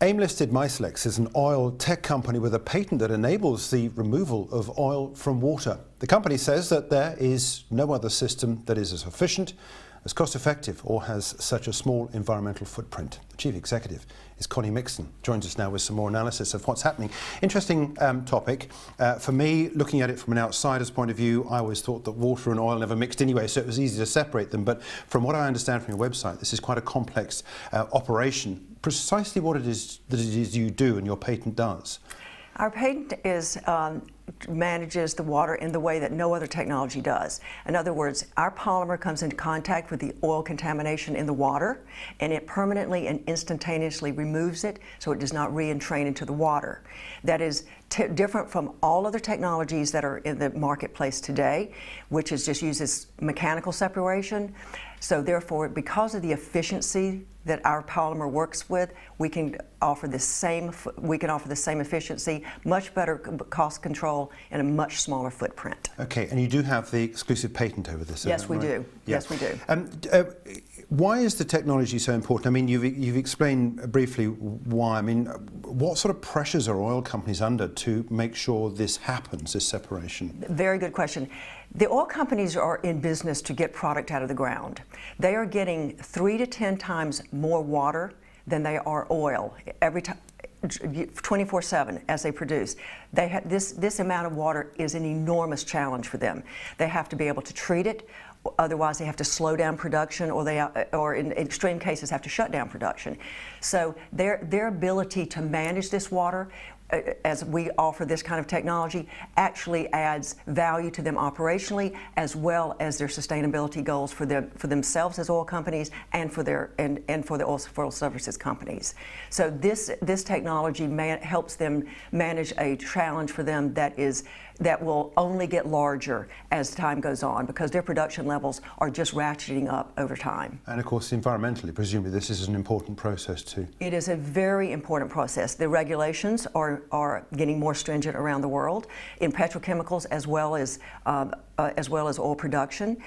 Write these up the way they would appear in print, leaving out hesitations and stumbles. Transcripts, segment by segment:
AIM-listed MyClex is an oil tech company with a patent that enables the removal of oil from water. The company says that there is no other system that is as efficient, as cost-effective, or has such a small environmental footprint. The chief executive is Connie Mixon. Joins us now with some more analysis of what's happening. Interesting topic. For me, looking at it from an outsider's point of view, I always thought that water and oil never mixed anyway, so it was easy to separate them. But from what I understand from your website, this is quite a complex operation. Precisely what it is you do and your patent does. Our patent manages the water in the way that no other technology does. In other words, our polymer comes into contact with the oil contamination in the water, and it permanently and instantaneously removes it so it does not re-entrain into the water. That is different from all other technologies that are in the marketplace today, which is just uses mechanical separation. So therefore, because of the efficiency that our polymer works with, we can offer the same efficiency, much better cost control, and a much smaller footprint. Okay, and you do have the exclusive patent over this. Yes, we right? do. Yeah. Yes, we do. Why is the technology so important? I mean, you've explained briefly why. I mean, what sort of pressures are oil companies under to make sure this happens, this separation? Very good question. The oil companies are in business to get product out of the ground. They are getting 3 to 10 times more water than they are oil every time, 24/7 as they produce. This amount of water is an enormous challenge for them. They have to be able to treat it. Otherwise, they have to slow down production, or in extreme cases, have to shut down production. So their ability to manage this water, as we offer this kind of technology, actually adds value to them operationally, as well as their sustainability goals for themselves as oil companies and for the oil services companies. So this technology helps them manage a challenge for them that will only get larger as time goes on, because their production levels are just ratcheting up over time. And of course, environmentally, presumably this is an important process too. It is a very important process. The regulations are getting more stringent around the world in petrochemicals as well as oil production.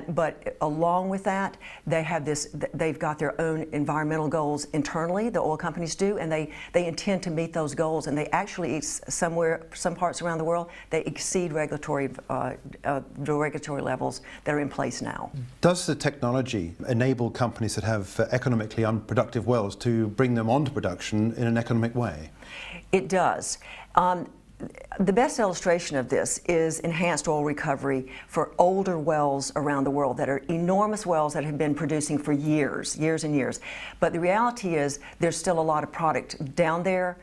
But along with that, they've got their own environmental goals internally, the oil companies do, and they intend to meet those goals, and they actually, some parts around the world, they exceed the regulatory levels that are in place now. Does the technology enable companies that have economically unproductive wells to bring them onto production in an economic way? It does. The best illustration of this is enhanced oil recovery for older wells around the world that are enormous wells that have been producing for years and years. But the reality is there's still a lot of product down there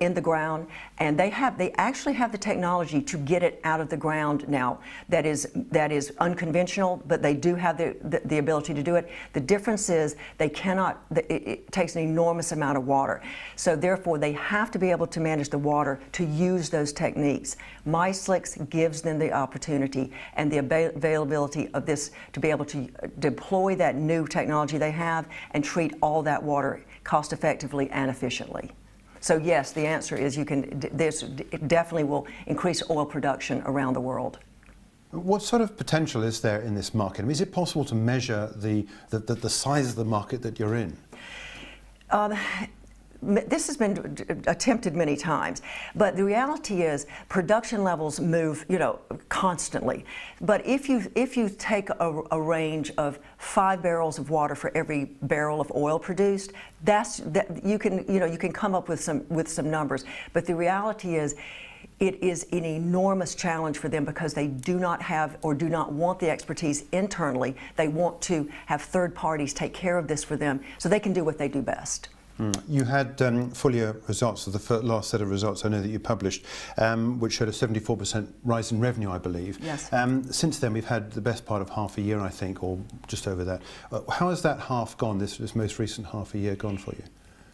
in the ground, and they actually have the technology to get it out of the ground now. That is unconventional, but they do have the ability to do it. The difference is it takes an enormous amount of water. So therefore they have to be able to manage the water to use those techniques. MyClex gives them the opportunity and the availability of this to be able to deploy that new technology they have and treat all that water cost effectively and efficiently. So yes, the answer is it definitely will increase oil production around the world. What sort of potential is there in this market? I mean, is it possible to measure the size of the market that you're in? This has been attempted many times, but the reality is production levels move, constantly. But if you take a range of 5 barrels of water for every barrel of oil produced, you can come up with some numbers. But the reality is, it is an enormous challenge for them because they do not have or do not want the expertise internally. They want to have third parties take care of this for them so they can do what they do best. You had full year results of the last set of results I know that you published, which showed a 74% rise in revenue, I believe. Yes. Since then we've had the best part of half a year, I think, or just over that. How has that half gone, this most recent half a year gone for you?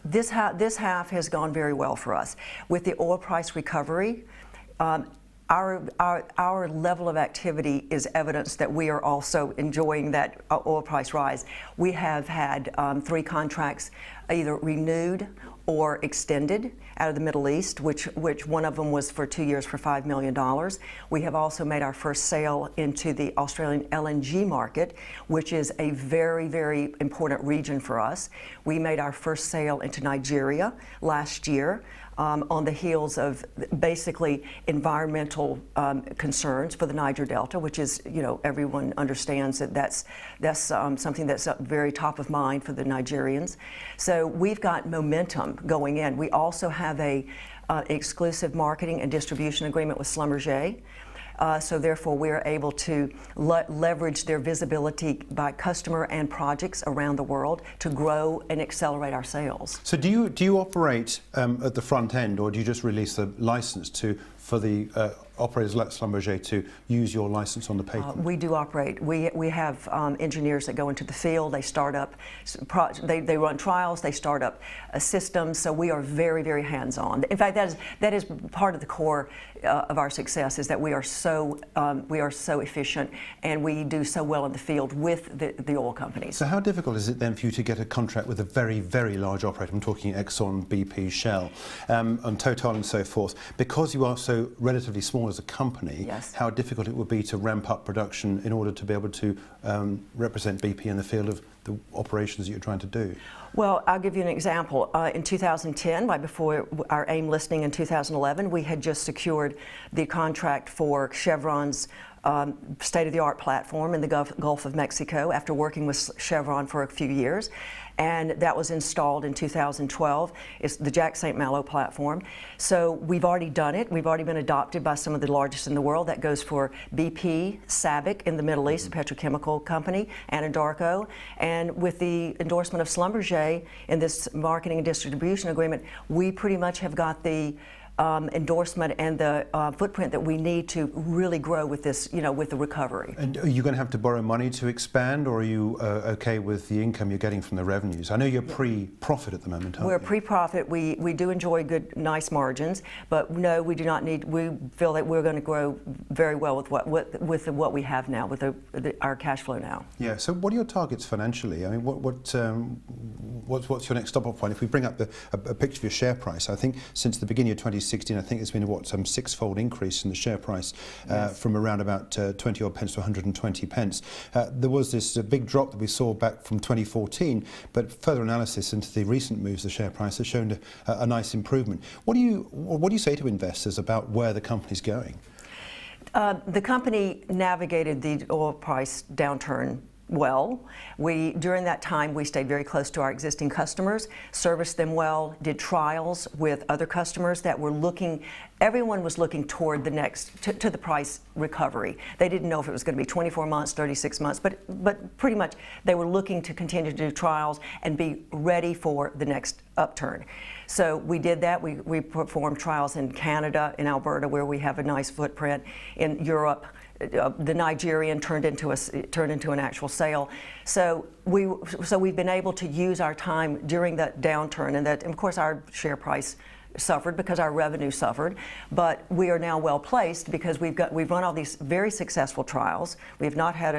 This half has gone very well for us. With the oil price recovery, our level of activity is evidence that we are also enjoying that oil price rise. We have had 3 contracts either renewed or extended out of the Middle East, which one of them was for 2 years for $5 million. We have also made our first sale into the Australian LNG market, which is a very, very important region for us. We made our first sale into Nigeria last year. On the heels of basically environmental concerns for the Niger Delta, which is, everyone understands that that's something that's very top of mind for the Nigerians. So we've got momentum going in. We also have a exclusive marketing and distribution agreement with Schlumberger. So therefore, we are able to leverage their visibility by customer and projects around the world to grow and accelerate our sales. So do you operate at the front end, or do you just release the license for the operators like Schlumberger to use your license on the patent? We do operate. We have engineers that go into the field. They start up, they run trials. They start up systems. So we are very, very hands-on. In fact, that is part of the core of our success, is that we are so efficient, and we do so well in the field with the oil companies. So how difficult is it then for you to get a contract with a very, very large operator? I'm talking Exxon, BP, Shell, and Total and so forth. Because you are so relatively small as a company, yes, how difficult it would be to ramp up production in order to be able to represent BP in the field of the operations that you're trying to do? Well, I'll give you an example. In 2010, right before our AIM listing in 2011, we had just secured the contract for Chevron's state-of-the-art platform in the Gulf of Mexico after working with Chevron for a few years. And that was installed in 2012. It's the Jack St. Malo platform. So we've already done it. We've already been adopted by some of the largest in the world. That goes for BP, SABIC in the Middle East, a petrochemical company, Anadarko. And with the endorsement of Schlumberger in this marketing and distribution agreement, we pretty much have got the endorsement and the footprint that we need to really grow with this, with the recovery. And are you going to have to borrow money to expand, or are you okay with the income you're getting from the revenues? I know you're pre-profit at the moment, aren't you? We're pre-profit. We do enjoy good, nice margins, but no, we do not need. We feel that we're going to grow very well with what we have now, with our cash flow now. Yeah. So, what are your targets financially? I mean, what's your next stop-off point? If we bring up a picture of your share price, I think since the beginning of 2016, I think there's been some six-fold increase in the share price, yes, from around about 20 odd pence to 120 pence. There was this big drop that we saw back from 2014, but further analysis into the recent moves, the share price has shown a nice improvement. What do you say to investors about where the company's going? The company navigated the oil price downturn well. During that time, we stayed very close to our existing customers, serviced them well, did trials with other customers that were looking. Everyone was looking toward the next, to the price recovery. They didn't know if it was going to be 24 months, 36 months, but pretty much they were looking to continue to do trials and be ready for the next upturn. So we did that. We performed trials in Canada, in Alberta, where we have a nice footprint, in Europe. The Nigerian turned into an actual sale. So we've been able to use our time during that downturn, and that, of course, our share price suffered because our revenue suffered, but we are now well placed because we've run all these very successful trials. We have not had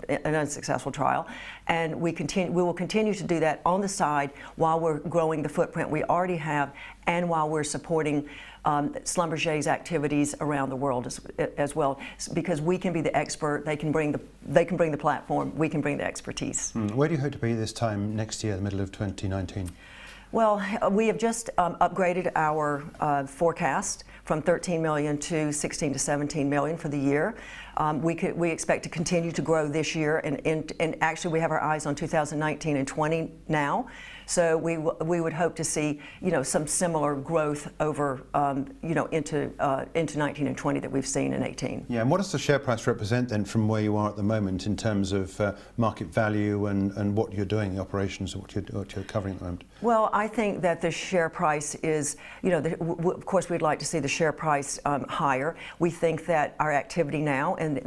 an unsuccessful trial, and we will continue to do that on the side while we're growing the footprint we already have, and while we're supporting Schlumberger's activities around the world as well, because we can be the expert. They can bring the platform. We can bring the expertise. Where do you hope to be this time next year, the middle of 2019? Well, we have just upgraded our forecast from 13 million to 16 to 17 million for the year. We expect to continue to grow this year, and actually we have our eyes on 2019 and 20 now. So we would hope to see, some similar growth over, into 19 and 20 that we've seen in 18. Yeah, and what does the share price represent then from where you are at the moment in terms of market value and what you're doing, the operations, what you're covering at the moment? Well, I think that the share price is, of course, we'd like to see the share price higher. We think that our activity now and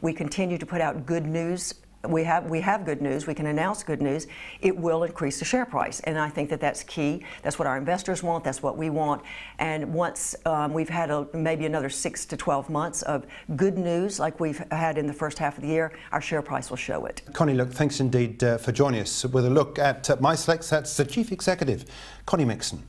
we continue to put out good news we have good news, we can announce good news, it will increase the share price. And I think that that's key. That's what our investors want, that's what we want. And once we've had maybe another 6 to 12 months of good news like we've had in the first half of the year, our share price will show it. Connie, look, thanks indeed for joining us with a look at MyClex. That's the Chief Executive, Connie Mixon.